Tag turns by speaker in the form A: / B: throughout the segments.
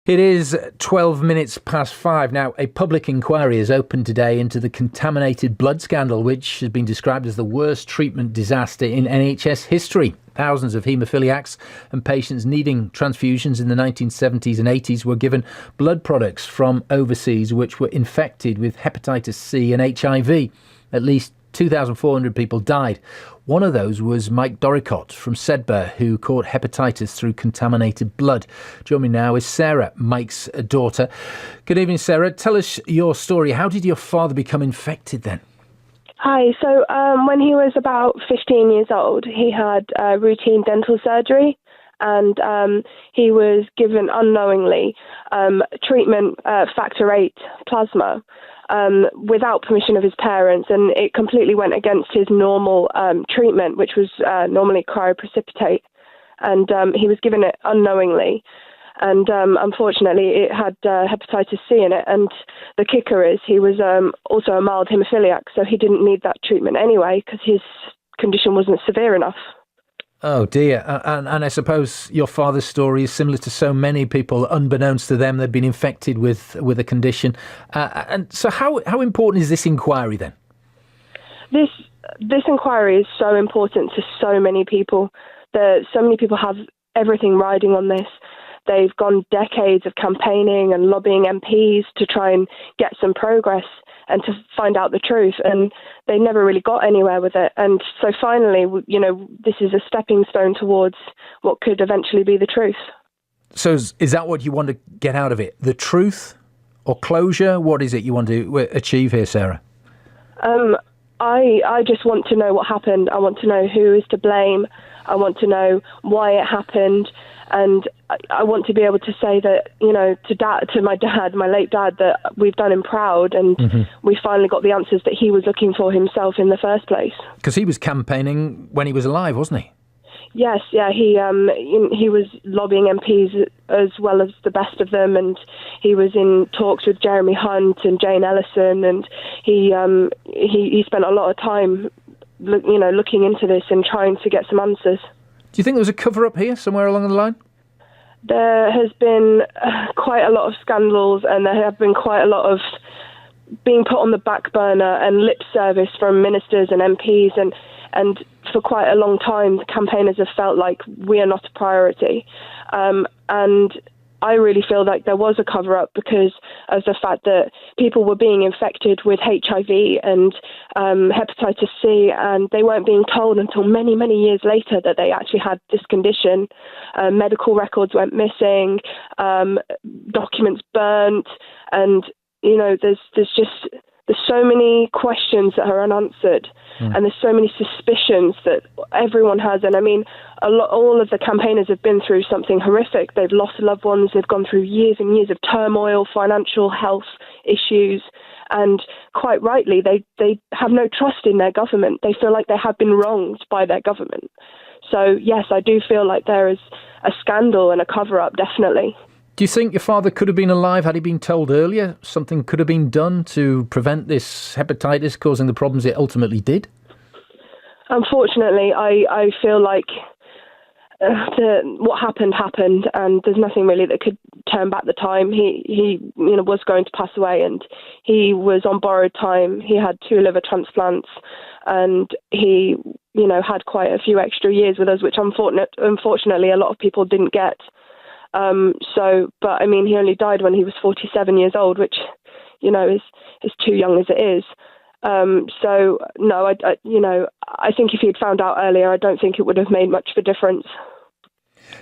A: It is 12 minutes past 5. Now, a public inquiry is opened today into the contaminated blood scandal, which has been described as the worst treatment disaster in NHS history. Thousands of haemophiliacs and patients needing transfusions in the 1970s and 80s were given blood products from overseas which were infected with hepatitis C and HIV. At least 2,400 people died. One of those was Mike Dorricott from Sedbergh, who caught hepatitis through contaminated blood. Joining me now is Sarah, Mike's daughter. Good evening, Sarah. Tell us your story. How did your father become infected then?
B: Hi. So when he was about 15 years old, he had routine dental surgery, and he was given unknowingly treatment Factor VIII plasma without permission of his parents, and it completely went against his normal treatment, which was normally cryoprecipitate, and he was given it unknowingly. And unfortunately, it had hepatitis C in it. And the kicker is he was also a mild haemophiliac, so he didn't need that treatment anyway because his condition wasn't severe enough.
A: Oh dear. And I suppose your father's story is similar to so many people. Unbeknownst to them, they've been infected with a condition. And so how important is this inquiry then? This
B: inquiry is so important to so many people. So many people have everything riding on this. They've gone decades of campaigning and lobbying MPs to try and get some progress and to find out the truth, and they never really got anywhere with it. And so finally, this is a stepping stone towards what could eventually be the truth.
A: So is that what you want to get out of it? The truth or closure? What is it you want to achieve here, Sarah?
B: I just want to know what happened. I want to know who is to blame. I want to know why it happened. And I want to be able to say that, to my late dad, that we've done him proud, and we finally got the answers that he was looking for himself in the first place.
A: Because he was campaigning when he was alive, wasn't he?
B: Yes, yeah. He was lobbying MPs as well as the best of them, and he was in talks with Jeremy Hunt and Jane Ellison, and he spent a lot of time, looking into this and trying to get some answers.
A: Do you think there was a cover-up here somewhere along the line?
B: There has been quite a lot of scandals, and there have been quite a lot of being put on the back burner and lip service from ministers and MPs, and for quite a long time, the campaigners have felt like we are not a priority. And I really feel like there was a cover-up because of the fact that people were being infected with HIV and hepatitis C, and they weren't being told until many, many years later that they actually had this condition. Medical records went missing, documents burnt, and there's so many questions that are unanswered, and there's so many suspicions that everyone has. And I mean, all of the campaigners have been through something horrific. They've lost loved ones. They've gone through years and years of turmoil, financial, health issues, and quite rightly, they have no trust in their government. They feel like they have been wronged by their government. So yes, I do feel like there is a scandal and a cover-up, definitely.
A: Do you think your father could have been alive had he been told earlier? Something could have been done to prevent this hepatitis causing the problems it ultimately did?
B: Unfortunately, I feel like what happened, and there's nothing really that could turn back the time. He was going to pass away, and he was on borrowed time. He had 2 liver transplants, and he had quite a few extra years with us, which unfortunately a lot of people didn't get. But I mean, he only died when he was 47 years old, which, is too young as it is. So no, I think if he'd found out earlier, I don't think it would have made much of a difference.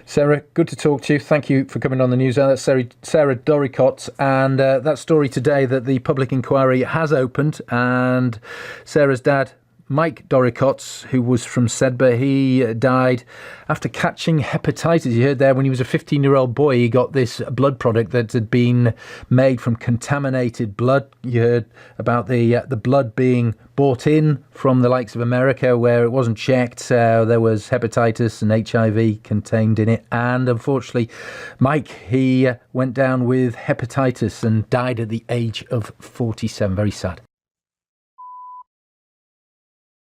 A: Sarah, good to talk to you. Thank you for coming on the news. That's Sarah Dorricott, and that story today that the public inquiry has opened, and Sarah's dad, Mike Dorricott, who was from Sedbergh, he died after catching hepatitis. You heard there, when he was a 15-year-old boy, he got this blood product that had been made from contaminated blood. You heard about the blood being brought in from the likes of America, where it wasn't checked. There was hepatitis and HIV contained in it. And unfortunately, Mike, he went down with hepatitis and died at the age of 47. Very sad.